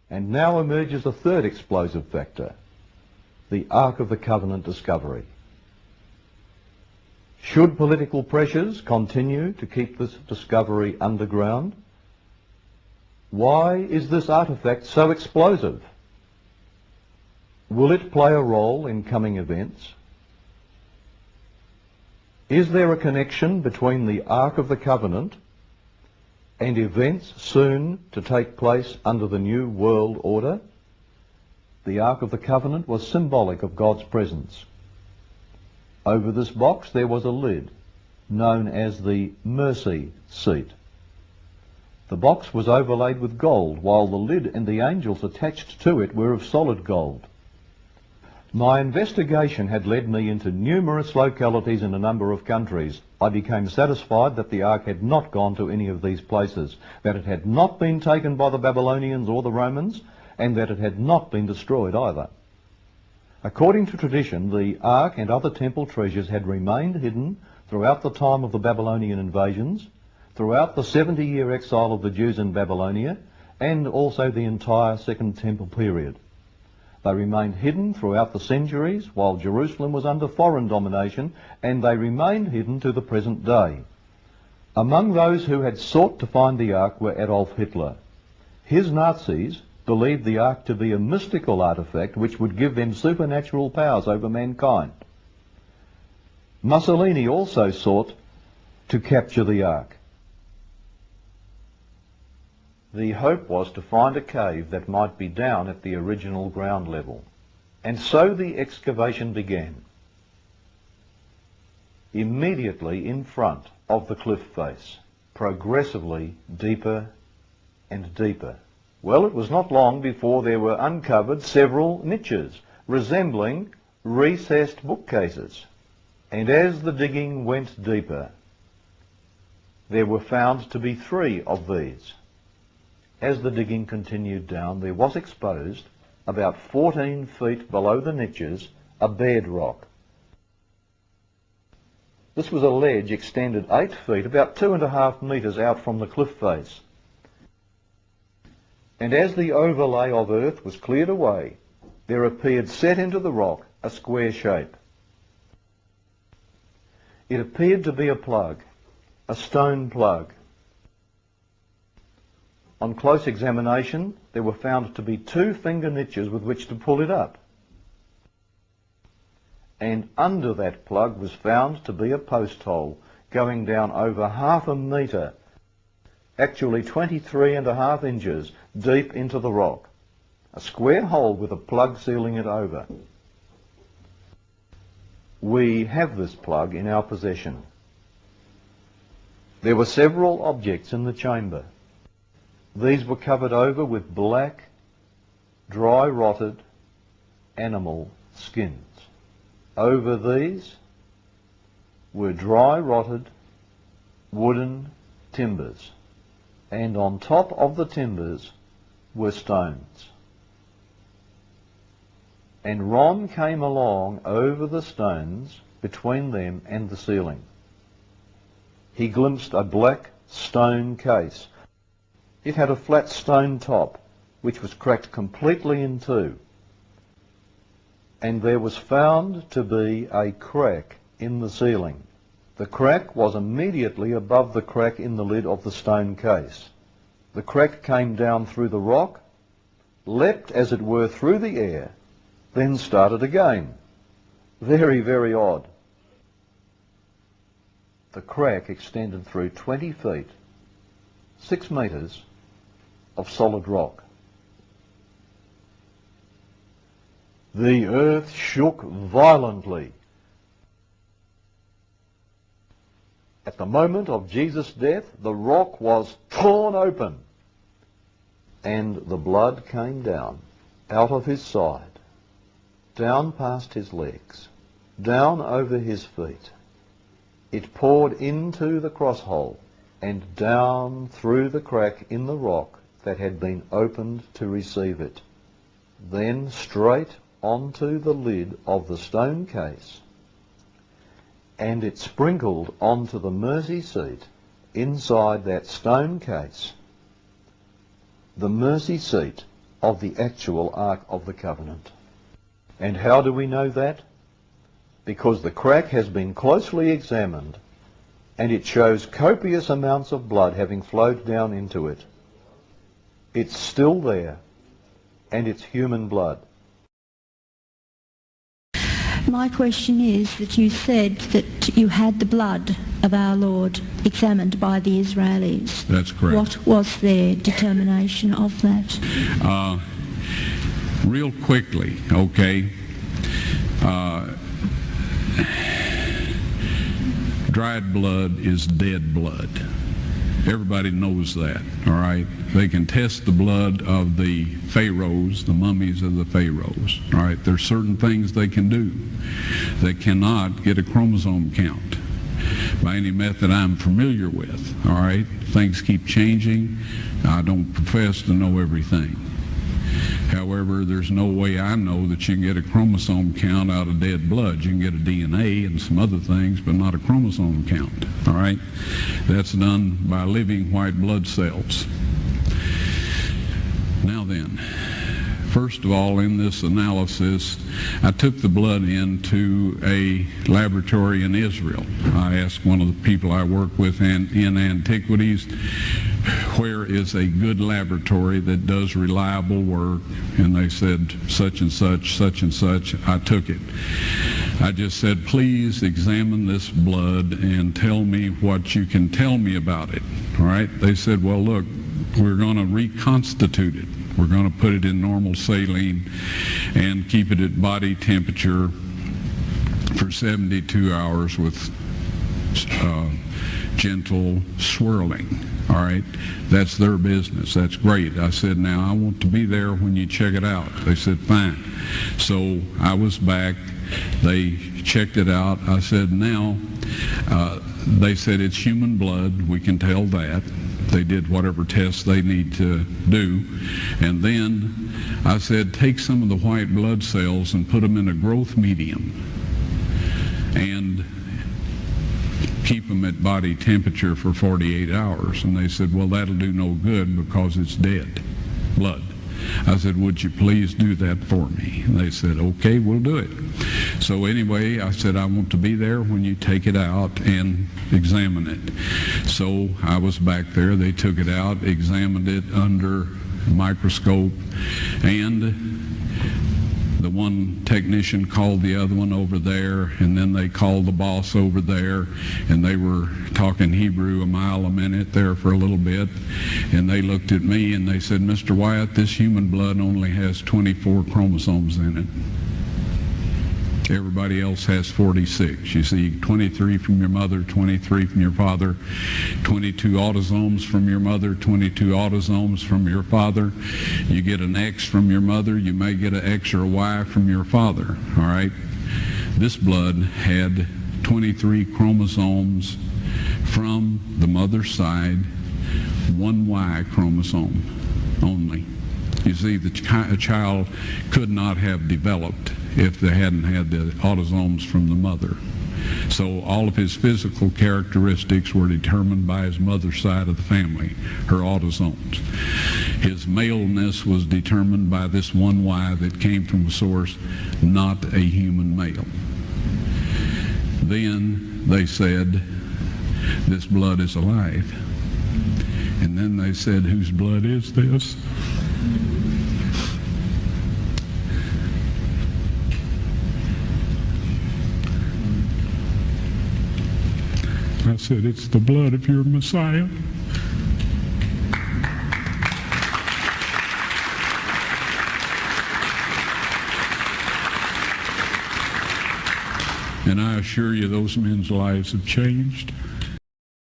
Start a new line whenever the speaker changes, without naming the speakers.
And now emerges a third explosive factor, the Ark of the Covenant discovery. Should political pressures continue to keep this discovery underground? Why is this artefact so explosive? Will it play a role in coming events? Is there a connection between the Ark of the Covenant and events soon to take place under the New World Order? The Ark of the Covenant was symbolic of God's presence. Over this box there was a lid, known as the mercy seat. The box was overlaid with gold, while the lid and the angels attached to it were of solid gold. My investigation had led me into numerous localities in a number of countries. I became satisfied that the Ark had not gone to any of these places, that it had not been taken by the Babylonians or the Romans, and that it had not been destroyed either. According to tradition, the Ark and other temple treasures had remained hidden throughout the time of the Babylonian invasions, throughout the 70-year exile of the Jews in Babylonia, and also the entire Second Temple period. They remained hidden throughout the centuries while Jerusalem was under foreign domination, and they remained hidden to the present day. Among those who had sought to find the Ark were Adolf Hitler. His Nazis believed the Ark to be a mystical artifact which would give them supernatural powers over mankind. Mussolini also sought to capture the Ark. The hope was to find a cave that might be down at the original ground level. And so the excavation began. Immediately in front of the cliff face, progressively deeper and deeper. Well, it was not long before there were uncovered several niches, resembling recessed bookcases. And as the digging went deeper, there were found to be 3 of these. As the digging continued down, there was exposed, about 14 feet below the niches, a bedrock. This was a ledge extended 8 feet, about 2.5 metres out from the cliff face. And as the overlay of earth was cleared away, there appeared set into the rock a square shape. It appeared to be a plug, a stone plug. On close examination, there were found to be 2 finger niches with which to pull it up. And under that plug was found to be a post hole going down over 1/2 metre, actually 23.5 inches deep into the rock. A square hole with a plug sealing it over. We have this plug in our possession. There were several objects in the chamber. These were covered over with black, dry rotted animal skins. Over these were dry rotted wooden timbers, and on top of the timbers were stones. And Ron came along over the stones between them and the ceiling. He glimpsed a black stone case. It had a flat stone top, which was cracked completely in 2. And there was found to be a crack in the ceiling. The crack was immediately above the crack in the lid of the stone case. The crack came down through the rock, leapt as it were through the air, then started again. Very, very odd. The crack extended through 20 feet, 6 metres, of solid rock. The earth shook violently. At the moment of Jesus' death, the rock was torn open, and the blood came down out of his side, down past his legs, down over his feet. It poured into the cross hole and down through the crack in the rock that had been opened to receive it, then straight onto the lid of the stone case, and it sprinkled onto the mercy seat inside that stone case. The mercy seat of the actual Ark of the Covenant. And how do we know that? Because the crack has been closely examined, and it shows copious amounts of blood having flowed down into it. It's still there, and it's human blood.
My question is that you said that you had the blood of our Lord examined by the Israelis.
That's correct.
What was their determination of that?
Real quickly, okay. Dried blood is dead blood. Everybody knows that, all right? They can test the blood of the pharaohs, the mummies of the pharaohs, all right? There's certain things they can do. They cannot get a chromosome count by any method I'm familiar with, all right? Things keep changing. I don't profess to know everything. However, there's no way I know that you can get a chromosome count out of dead blood. You can get a DNA and some other things, but not a chromosome count, all right? That's done by living white blood cells. Now then, first of all, in this analysis, I took the blood into a laboratory in Israel. I asked one of the people I work with in antiquities, where is a good laboratory that does reliable work? And they said, such and such, such and such. I took it. I just said, please examine this blood and tell me what you can tell me about it. All right? They said, well, look, we're going to reconstitute it. We're going to put it in normal saline and keep it at body temperature for 72 hours with gentle swirling. All right, that's their business. That's great. I said, now I want to be there when you check it out. They said, fine. So I was back. They checked it out. I said, now, they said it's human blood. We can tell that. They did whatever tests they need to do. And then I said, take some of the white blood cells and put them in a growth medium and keep them at body temperature for 48 hours. And they said, well, that'll do no good because it's dead blood. I said, would you please do that for me? And they said, okay, we'll do it. So anyway, I said, I want to be there when you take it out and examine it. So I was back there. They took it out, examined it under a microscope, and the one technician called the other one over there, and then they called the boss over there, and they were talking Hebrew a mile a minute there for a little bit, and they looked at me and they said, Mr. Wyatt, this human blood only has 24 chromosomes in it. Everybody else has 46. You see, 23 from your mother, 23 from your father, 22 autosomes from your mother, 22 autosomes from your father. You get an X from your mother, you may get an X or a Y from your father, all right? This blood had 23 chromosomes from the mother's side, one Y chromosome only. You see, a child could not have developed if they hadn't had the autosomes from the mother. So all of his physical characteristics were determined by his mother's side of the family, her autosomes. His maleness was determined by this one Y that came from a source, not a human male. Then they said, this blood is alive. And then they said, whose blood is this? I said, it's the blood of your Messiah. And I assure you, those men's lives have changed.